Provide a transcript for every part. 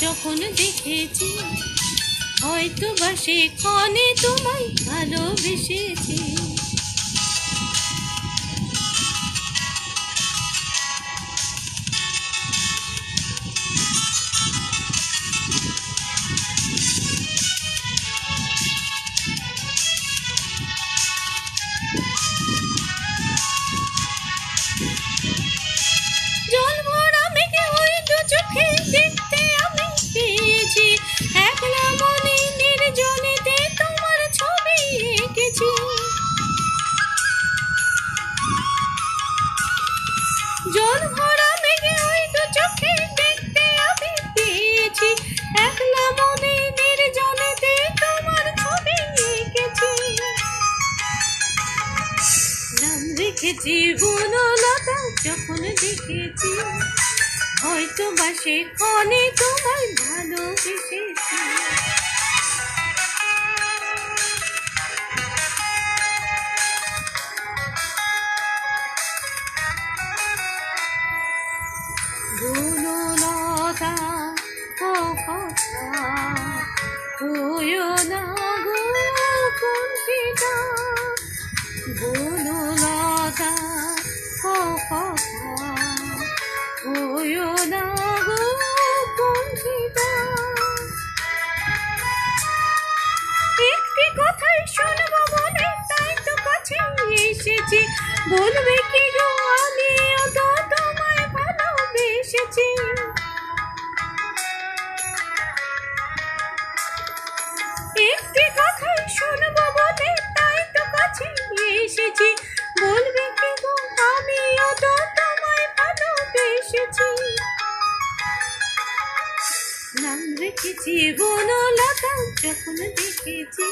যখন দেখেছি, হয়তো বা সেখানে তোমায় ভালোবেসেছি। জল ভরা মেঘে ওই দু চোখে দেখতে আমি পেয়েছি, একলা মনে নির্জনেতে তোমার ছবি এঁকেছি। জল ভরা মেঘে ওই দু চোখে দেখতে আমি পেয়েছি, একলা মনে নির্জনেতে তোমার ছবি এঁকেছি। নাম রেখেছি বনলতা যখন দেখেছি, হয়তো বা সেখানে তোমায় ভালোবেসেছি। বনলতা ও কথা হইও না গো কুণ্ঠিতা, বনলতা ও কথা হইও না গো কুণ্ঠিতা। একটি কথাই শুনবো বলে তাই তো কাছে এসেছি, বলবে কি গো আমিও তো তোমায় ভালোবেসেছি। একটি কথাই শুনবো বলে তাই তো কাছে এসেছি, বলবে কি গো আমিও তো তোমায় ভালোবেসেছি। নাম রেখেছি বনলতা যখন দেখেছি,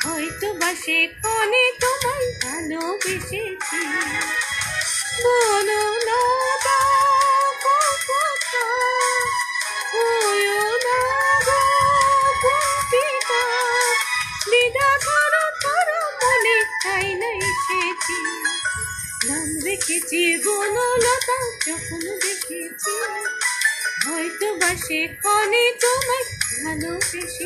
হয়তো বা সেখানে তোমায় ভালোবেসেছি। বনলতা কথা হইও না গো কুণ্ঠিতা, দ্বিধা ধরো ধরো মনে তাই না এসেছি। নাম রেখেছি বনলতা যখন দেখেছি, হয়তো বা সেখানে তোমায় ভালোবেসেছি।